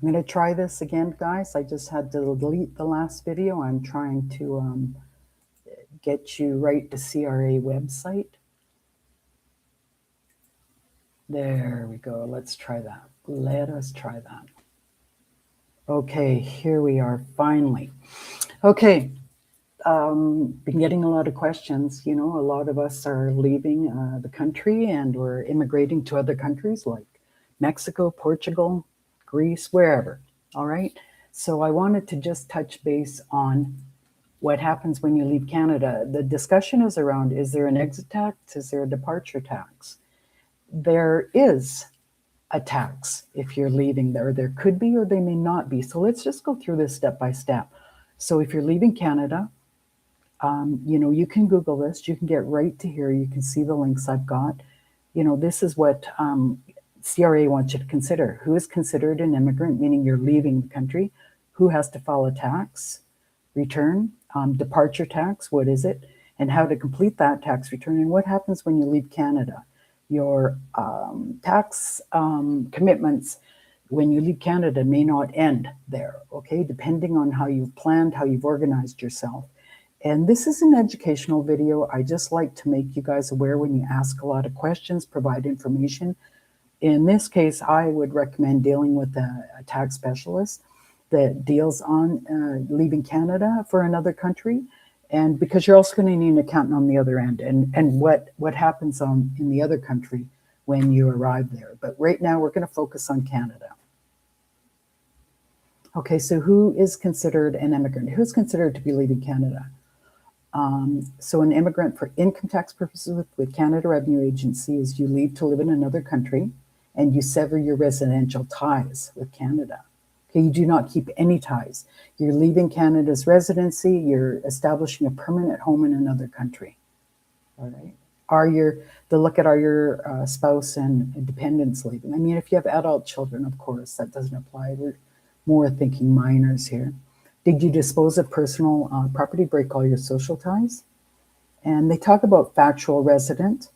I'm going to try this again, guys. I just had to delete the last video. I'm trying to get you right to CRA website. There we go. Let's try that. Let us try that. Okay, here we are finally. Okay, been getting a lot of questions. You know, a lot of us are leaving the country and we're immigrating to other countries like Mexico, Portugal, Greece, wherever. All right. So I wanted to just touch base on what happens when you leave Canada. The discussion is around, is there an exit tax? Is there a departure tax? There is a tax if you're leaving there. There could be or they may not be. So let's just go through this step by step. So if you're leaving Canada, you know, you can Google this. You can get right to here. You can see the links I've got. You know, this is what CRA wants you to consider. Who is considered an immigrant, meaning you're leaving the country? Who has to file a tax return? Departure tax, what is it? And how to complete that tax return. And what happens when you leave Canada? Your tax commitments when you leave Canada may not end there, okay? Depending on how you've planned, how you've organized yourself. And this is an educational video. I just like to make you guys aware when you ask a lot of questions, provide information. In this case, I would recommend dealing with a tax specialist that deals on leaving Canada for another country. And because you're also going to need an accountant on the other end and what happens in the other country when you arrive there. But right now we're going to focus on Canada. Okay, so who is considered an immigrant? Who's considered to be leaving Canada? So an immigrant for income tax purposes with Canada Revenue Agency is you leave to live in another country and you sever your residential ties with Canada. Okay, you do not keep any ties. You're leaving Canada's residency, you're establishing a permanent home in another country. All right. Are your spouse and dependents leaving? I mean, if you have adult children, of course, that doesn't apply. We're more thinking minors here. Did you dispose of personal property, break all your social ties? And they talk about factual resident,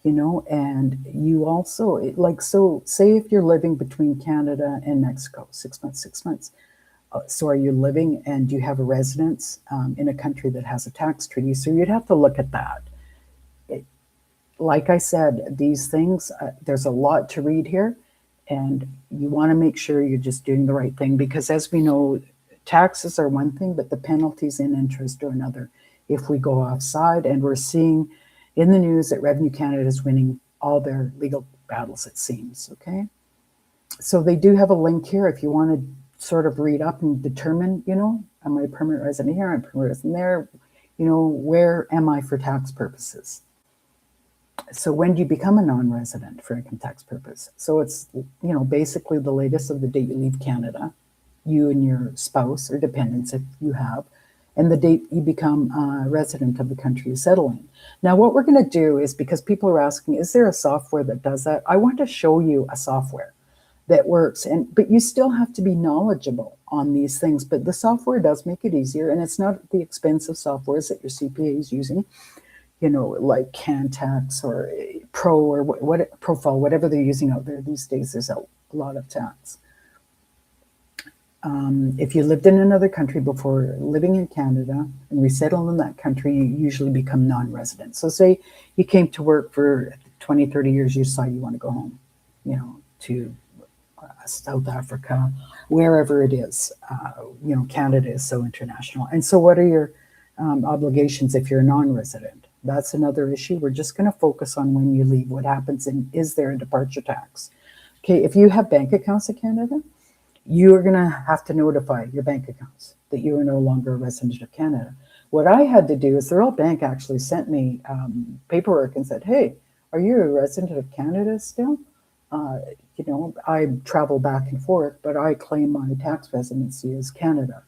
you know, and you also, like, so say if you're living between Canada and Mexico, 6 months. So are you living and you have a residence in a country that has a tax treaty? So you'd have to look at that. Like I said, these things, there's a lot to read here, and you want to make sure you're just doing the right thing, because as we know, taxes are one thing, but the penalties and interest are another if we go offside. And we're seeing in the news that Revenue Canada is winning all their legal battles, it seems, okay? So they do have a link here if you want to sort of read up and determine, you know, am I a permanent resident here, I'm a permanent resident there, you know, where am I for tax purposes? So when do you become a non-resident for income tax purpose? So it's, you know, basically the latest of the date you leave Canada, you and your spouse or dependents if you have, and the date you become a resident of the country you settle in. Now, what we're going to do is, because people are asking, is there a software that does that? I want to show you a software that works, but you still have to be knowledgeable on these things. But the software does make it easier, and it's not the expensive softwares that your CPA is using, you know, like Cantax or Pro or Profile, whatever they're using out there these days. There's a lot of tax. If you lived in another country before living in Canada and resettled in that country, you usually become non-resident. So say you came to work for 20, 30 years, you decide you want to go home, you know, to South Africa, wherever it is. You know, Canada is so international. And so what are your obligations if you're a non-resident? That's another issue. We're just going to focus on when you leave, what happens, and is there a departure tax? Okay, if you have bank accounts in Canada, you are going to have to notify your bank accounts that you are no longer a resident of Canada. What I had to do is the Royal Bank actually sent me paperwork and said, hey, are you a resident of Canada still? You know, I travel back and forth, but I claim my tax residency as Canada,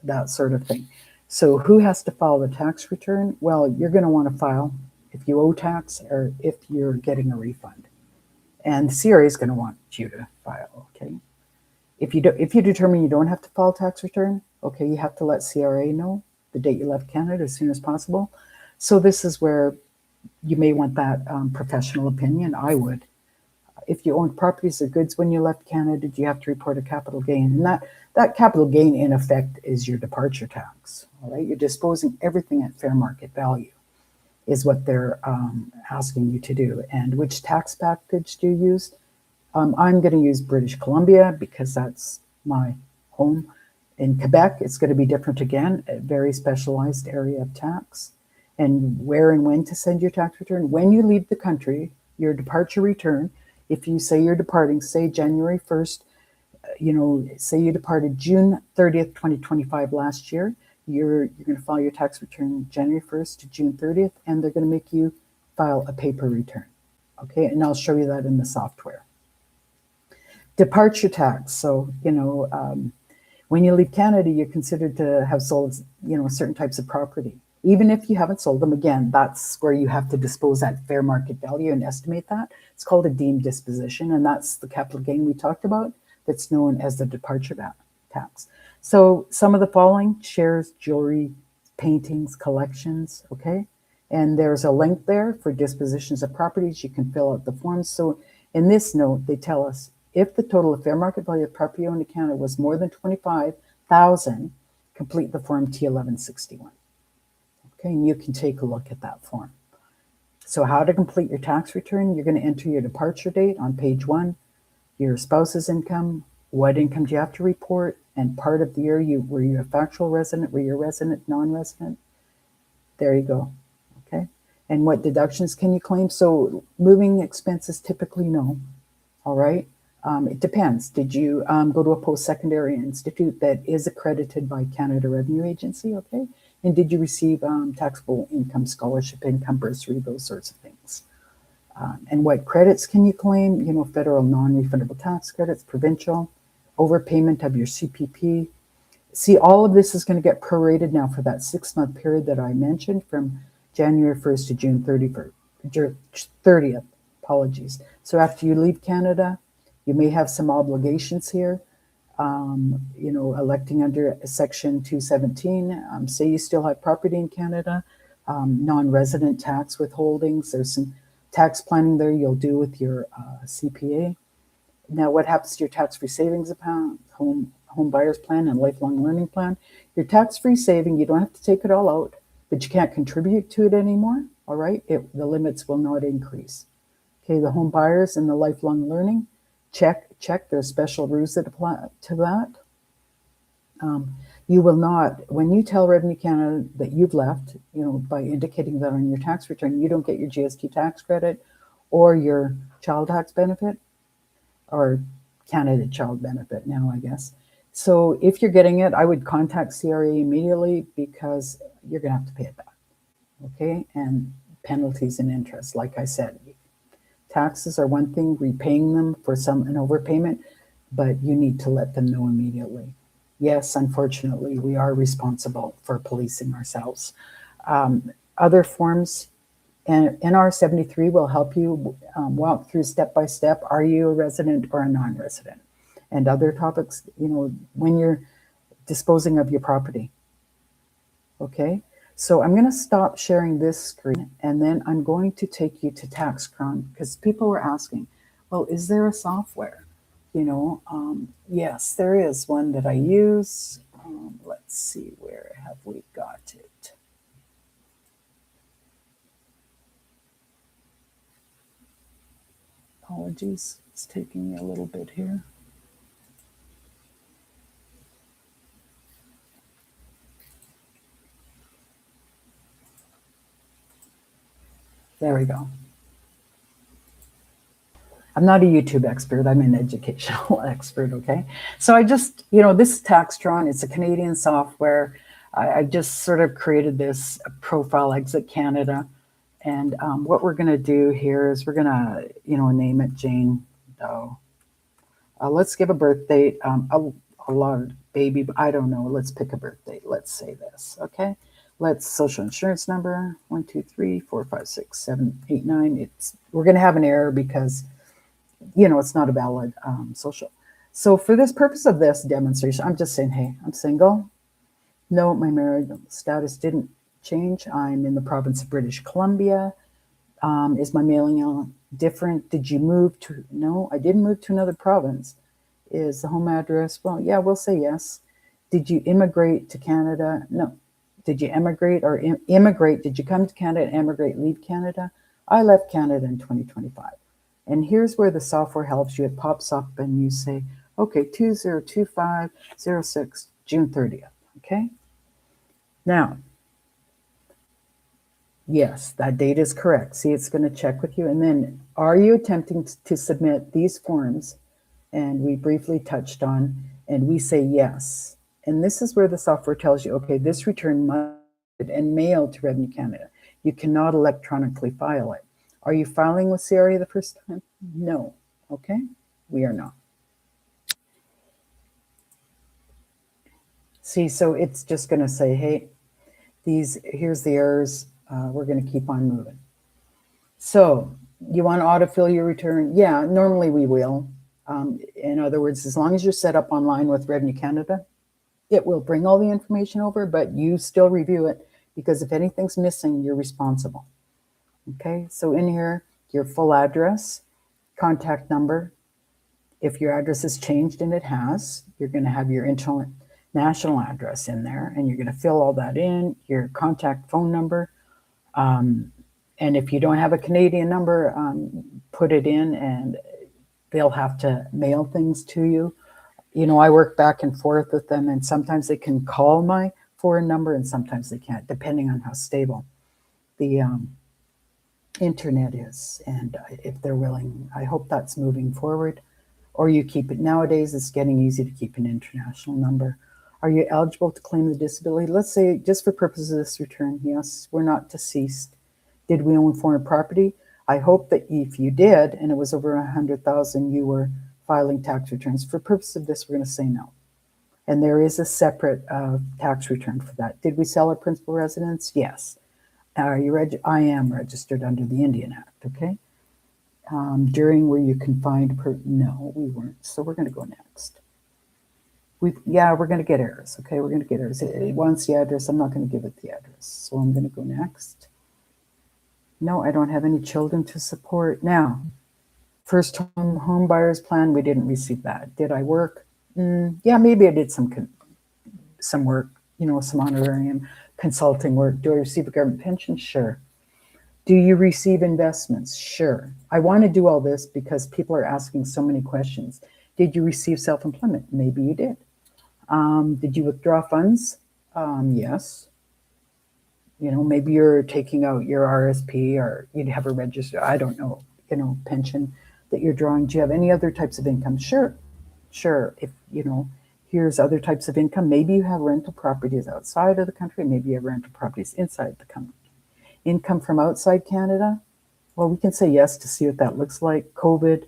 that sort of thing. So who has to file the tax return? Well, you're going to want to file if you owe tax or if you're getting a refund. And the CRA is going to want you to file, okay? If you determine you don't have to file tax return, okay, you have to let CRA know the date you left Canada as soon as possible. So this is where you may want that professional opinion. I would. If you owned properties or goods when you left Canada, do you have to report a capital gain? And that capital gain, in effect, is your departure tax. All right, you're disposing everything at fair market value, is what they're asking you to do. And which tax package do you use? I'm going to use British Columbia because that's my home. In Quebec, it's going to be different again, a very specialized area of tax. And where and when to send your tax return. When you leave the country, your departure return, if you say you're departing, say January 1st, say you departed June 30th, 2025 last year, you're going to file your tax return January 1st to June 30th, and they're going to make you file a paper return. Okay, and I'll show you that in the software. Departure tax. So, when you leave Canada, you're considered to have sold, certain types of property. Even if you haven't sold them, again, that's where you have to dispose at fair market value and estimate that. It's called a deemed disposition, and that's the capital gain we talked about that's known as the departure tax. So some of the following: shares, jewelry, paintings, collections, okay? And there's a link there for dispositions of properties. You can fill out the forms. So in this note, they tell us if the total of fair market value of property owned in Canada was more than $25,000, complete the form T1161. Okay, and you can take a look at that form. So how to complete your tax return: you're going to enter your departure date on page 1, your spouse's income, what income do you have to report, and part of the year were you a factual resident, were you a resident, non-resident. There you go. Okay, and what deductions can you claim? So moving expenses, typically no. All right, it depends. Did you go to a post-secondary institute that is accredited by Canada Revenue Agency? Okay. And did you receive taxable income, scholarship income, bursary, those sorts of things? And what credits can you claim? Federal non-refundable tax credits, provincial, overpayment of your CPP. See, all of this is going to get prorated now for that 6-month period that I mentioned from January 1st to June 30th. Apologies. So after you leave Canada, you may have some obligations here. Electing under Section 217, say you still have property in Canada, non-resident tax withholdings. There's some tax planning there you'll do with your CPA. Now, what happens to your tax-free savings account, home buyer's plan, and lifelong learning plan? Your tax-free saving, you don't have to take it all out, but you can't contribute to it anymore. All right, the limits will not increase. Okay, the home buyers and the lifelong learning, check. There's special rules that apply to that. You will not, when you tell Revenue Canada that you've left, by indicating that on your tax return, you don't get your GST tax credit or your child tax benefit, or Canada Child Benefit now, I guess. So if you're getting it, I would contact CRA immediately because you're going to have to pay it back. Okay, and penalties and interest, like I said. Taxes are one thing, repaying them for an overpayment, but you need to let them know immediately. Yes, unfortunately, we are responsible for policing ourselves. Other forms, and NR 73 will help you walk through step by step. Are you a resident or a non-resident? And other topics, when you're disposing of your property. Okay. So I'm going to stop sharing this screen, and then I'm going to take you to TaxCron, because people were asking, well, is there a software? Yes, there is one that I use. Let's see, where have we got it? Apologies, it's taking me a little bit here. There we go. I'm not a YouTube expert, I'm an educational expert, okay? So I just, this is TaxTron, it's a Canadian software. I just sort of created this profile, Exit Canada. And what we're gonna do here is we're gonna, name it Jane Doe. Let's give a birth date, a lot of baby, I don't know, let's pick a birth date. Let's say this, okay? Let's social insurance number, 1, 2, 3, 4, 5, 6, 7, 8, 9. We're gonna have an error because it's not a valid social. So for this purpose of this demonstration, I'm just saying, hey, I'm single. No, my marriage status didn't change. I'm in the province of British Columbia. Is my mailing out different? Did you move to, no, I didn't move to another province. Is the home address, well, yeah, we'll say yes. Did you immigrate to Canada? No. Did you emigrate or immigrate? Did you come to Canada and emigrate, leave Canada? I left Canada in 2025. And here's where the software helps you. It pops up and you say, okay, 202506, June 30th. Okay. Now, yes, that date is correct. See, it's going to check with you. And then, are you attempting to submit these forms? And we briefly touched on, and we say yes. And this is where the software tells you, okay, this return must be and mailed to Revenue Canada. You cannot electronically file it. Are you filing with CRA the first time? No. Okay, we are not. See, so it's just going to say, hey, here's the errors. We're going to keep on moving. So you want to autofill your return? Yeah, normally we will. In other words, as long as you're set up online with Revenue Canada, it will bring all the information over, but you still review it, because if anything's missing, you're responsible. Okay, so in here, your full address, contact number. If your address has changed, and it has, you're going to have your international address in there, and you're going to fill all that in, your contact phone number. And if you don't have a Canadian number, put it in, and they'll have to mail things to you. You know, I work back and forth with them, and sometimes they can call my foreign number and sometimes they can't, depending on how stable the internet is and if they're willing. I hope that's moving forward. Or you keep it. Nowadays, it's getting easy to keep an international number. Are you eligible to claim the disability? Let's say, just for purposes of this return, yes, we're not deceased. Did we own foreign property? I hope that if you did, and it was over 100,000, you were filing tax returns. For purpose of this, we're going to say no. And there is a separate tax return for that. Did we sell our principal residence? Yes. Are you I am registered under the Indian Act, okay? During were you confined? No, we weren't. So we're going to go next. We're going to get errors, okay? We're going to get errors. It wants the address. I'm not going to give it the address. So I'm going to go next. No, I don't have any children to support. Now, first home buyers plan, we didn't receive that. Did I work? Yeah, maybe I did some work, you know, some honorarium consulting work. Do I receive a government pension? Sure. Do you receive investments? Sure. I want to do all this because people are asking so many questions. Did you receive self-employment? Maybe you did. Did you withdraw funds? Yes. You know, maybe you're taking out your RRSP, or you'd have a register, I don't know, you know, pension that you're drawing. Do you have any other types of income? Sure. Sure. If, you know, here's other types of income. Maybe you have rental properties outside of the country. Maybe you have rental properties inside the country. Income from outside Canada? Well, we can say yes to see what that looks like. COVID,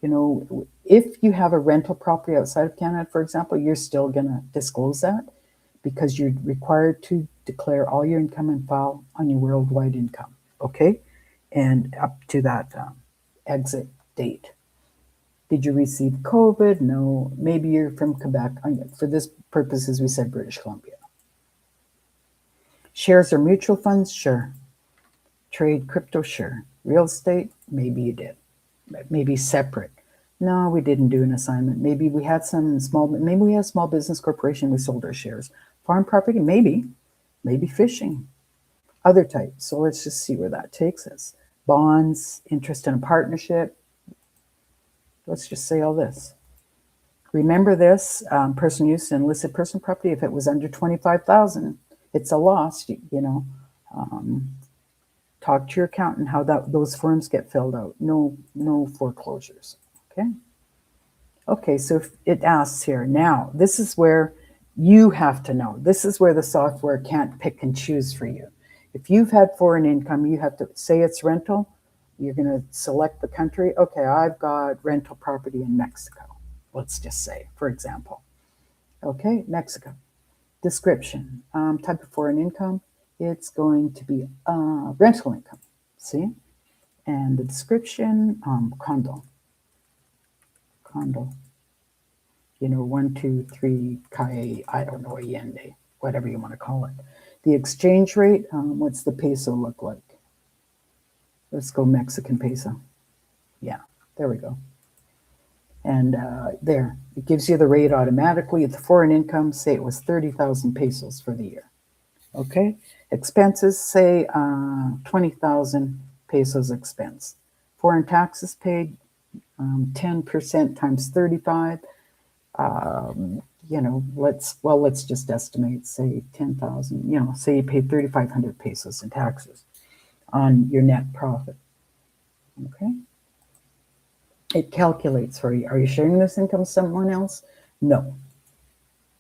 you know, if you have a rental property outside of Canada, for example, you're still going to disclose that, because you're required to declare all your income and file on your worldwide income, okay? And up to that exit date. Did you receive COVID? No. Maybe you're from Quebec. For this purposes, we said British Columbia. Shares or mutual funds? Sure. Trade crypto? Sure. Real estate? Maybe you did. Maybe separate. No, we didn't do an assignment. Maybe we had maybe we had a small business corporation, we sold our shares. Farm property? Maybe fishing. Other types. So let's just see where that takes us. Bonds, interest in a partnership. Let's just say all this. Remember this, personal use and illicit personal property, if it was under 25,000, it's a loss, you know. Talk to your accountant how those forms get filled out. No foreclosures, okay? Okay, so it asks here, now, this is where you have to know. This is where the software can't pick and choose for you. If you've had foreign income, you have to say it's rental. You're going to select the country. Okay, I've got rental property in Mexico, let's just say, for example. Okay, Mexico. Description, type of foreign income. It's going to be rental income, see? And the description, condo. You know, 1, 2, 3, Kai, I don't know, Allende, whatever you want to call it. The exchange rate, what's the peso look like? Let's go Mexican peso. Yeah, there we go. And there, it gives you the rate automatically. The foreign income, say it was 30,000 pesos for the year. Okay, expenses, say 20,000 pesos expense. Foreign taxes paid, 10% times 35. You know, let's just estimate, say 10,000. You know, say you paid 3,500 pesos in taxes on your net profit. Okay. It calculates for you. Are you sharing this income with someone else? No.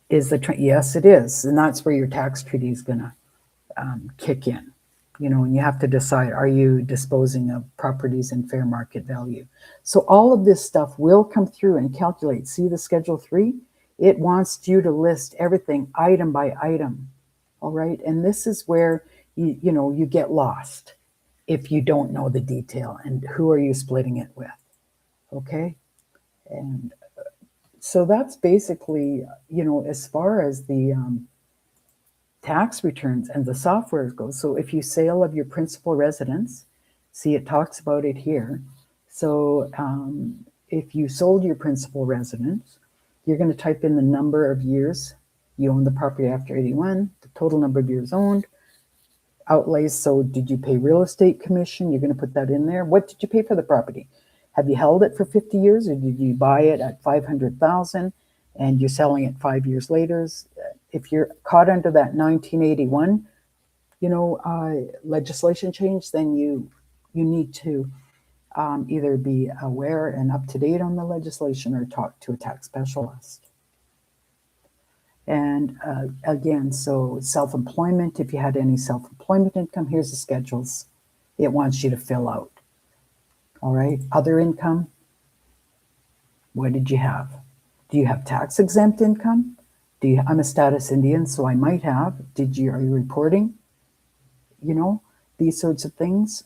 Yes, it is, and that's where your tax treaty is going to kick in. You know, and you have to decide: are you disposing of properties in fair market value? So all of this stuff will come through and calculate. See the Schedule 3? It wants you to list everything item by item. All right, and this is where you get lost if you don't know the detail and who are you splitting it with. Okay, and so that's basically, as far as the tax returns and the software goes. So if you sale of your principal residence, see, it talks about it here. So if you sold your principal residence, you're going to type in the number of years you own the property after 81, the total number of years owned, outlays. So did you pay real estate commission? You're going to put that in there. What did you pay for the property? Have you held it for 50 years, or did you buy it at 500,000 and you're selling it 5 years later? If you're caught under that 1981, legislation change, then you need to either be aware and up to date on the legislation or talk to a tax specialist. And again, so self-employment, if you had any self-employment income, here's the schedules it wants you to fill out. All right, other income, what did you have? Do you have tax exempt income? I'm a status Indian, so I might have. Are you reporting? These sorts of things.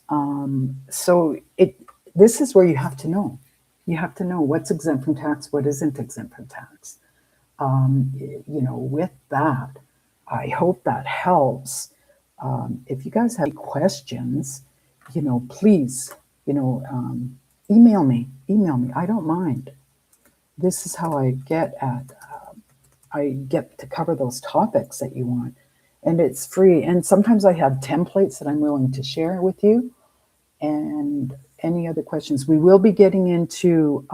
This is where you have to know. You have to know what's exempt from tax, what isn't exempt from tax. With that, I hope that helps. If you guys have any questions, please, email me. I don't mind. This is how I get to cover those topics that you want. And it's free. And sometimes I have templates that I'm willing to share with you. And any other questions? We will be getting into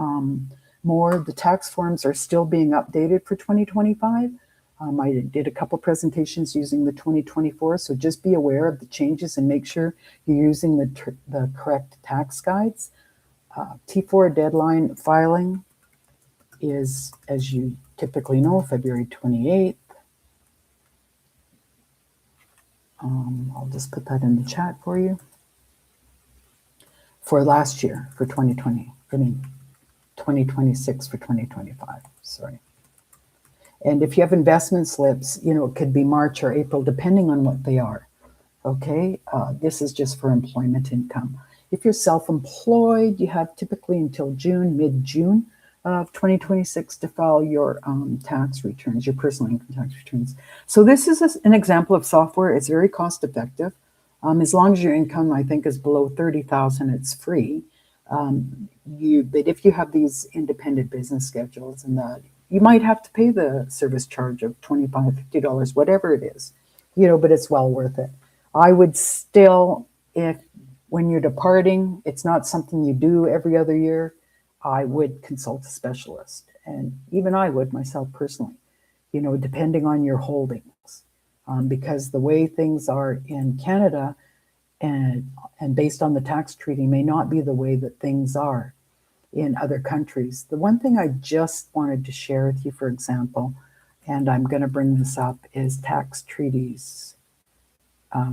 more. The tax forms are still being updated for 2025. I did a couple presentations using the 2024, so just be aware of the changes and make sure you're using the correct tax guides. T4 deadline filing is, as you typically know, February 28th. I'll just put that in the chat for you. For last year, for 2026 for 2025, sorry. And if you have investment slips, it could be March or April, depending on what they are. Okay, this is just for employment income. If you're self-employed, you have typically until mid-June of 2026 to file your tax returns, your personal income tax returns. So this is an example of software. It's very cost effective. As long as your income, I think, is below 30,000, it's free. But if you have these independent business schedules and that, you might have to pay the service charge of $25, $50, whatever it is, but it's well worth it. I would still, when you're departing, it's not something you do every other year, I would consult a specialist. And even I would myself personally, depending on your holdings. Because the way things are in Canada and based on the tax treaty may not be the way that things are in other countries. The one thing I just wanted to share with you, for example, and I'm going to bring this up, is tax treaties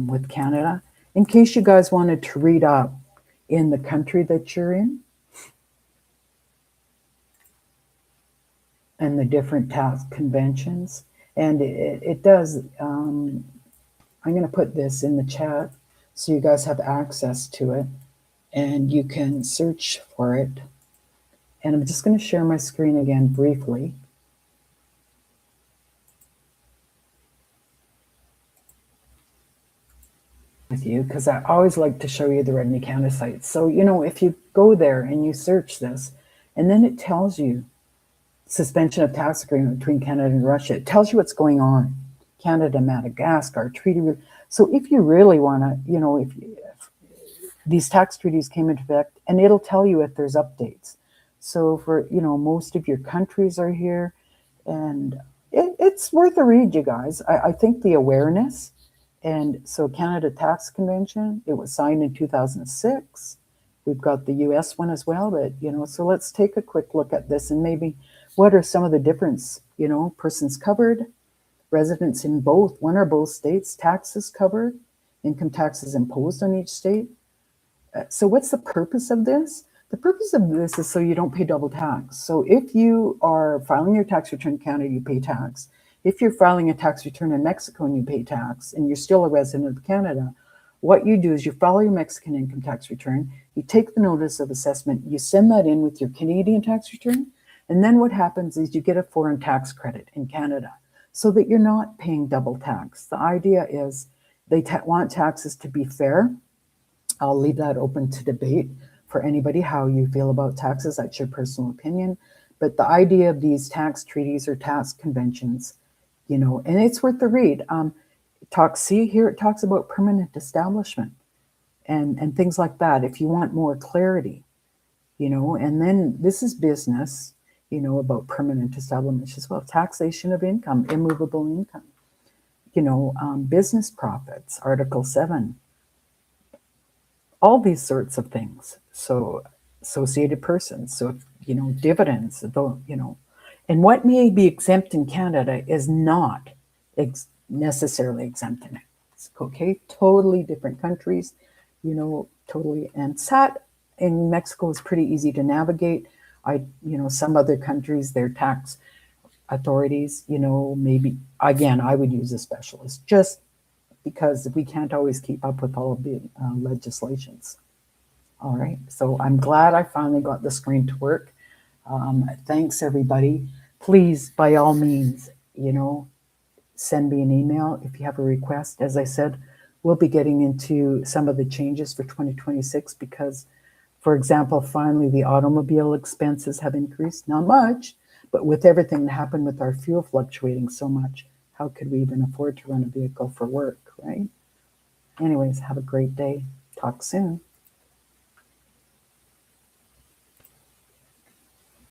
with Canada. In case you guys wanted to read up in the country that you're in and the different tax conventions. And it does, I'm going to put this in the chat so you guys have access to it and you can search for it. And I'm just going to share my screen again briefly. with you because I always like to show you the Revenue Canada site. So, you know, if you go there and you search this, and then it tells you suspension of tax agreement between Canada and Russia, it tells you what's going on. Canada, Madagascar, treaty. So if you really want to, you know, if these tax treaties came into effect, and it'll tell you if there's updates. So for, you know, most of your countries are here, and it's worth a read, you guys. I think the awareness, and so Canada Tax Convention, it was signed in 2006. We've got the US one as well, but, you know, so let's take a quick look at this and maybe what are some of the difference, you know, persons covered, residents in both, one or both states, taxes covered, income taxes imposed on each state. So what's the purpose of this? The purpose of this is so you don't pay double tax. So if you are filing your tax return in Canada, you pay tax. If you're filing a tax return in Mexico and you pay tax, and you're still a resident of Canada, what you do is you file your Mexican income tax return, you take the notice of assessment, you send that in with your Canadian tax return, and then what happens is you get a foreign tax credit in Canada so that you're not paying double tax. The idea is they want taxes to be fair. I'll leave that open to debate for anybody how you feel about taxes. That's your personal opinion. But the idea of these tax treaties or tax conventions, you know, and it's worth the read. It talks about permanent establishment and things like that. If you want more clarity, you know, and then this is business, you know, about permanent establishment as well. Taxation of income, immovable income, you know, business profits, Article 7. All these sorts of things. So associated persons, so, you know, dividends, you know, and what may be exempt in Canada is not necessarily exempt in it. Okay, totally different countries, you know, totally. And SAT in Mexico is pretty easy to navigate. You know, some other countries, their tax authorities, you know, maybe, again, I would use a specialist just because we can't always keep up with all of the legislations. All right, so I'm glad I finally got the screen to work. Thanks, everybody. Please, by all means, you know, send me an email if you have a request. As I said, we'll be getting into some of the changes for 2026 because, for example, finally the automobile expenses have increased. Not much, but with everything that happened with our fuel fluctuating so much, how could we even afford to run a vehicle for work, right? Anyways, have a great day. Talk soon.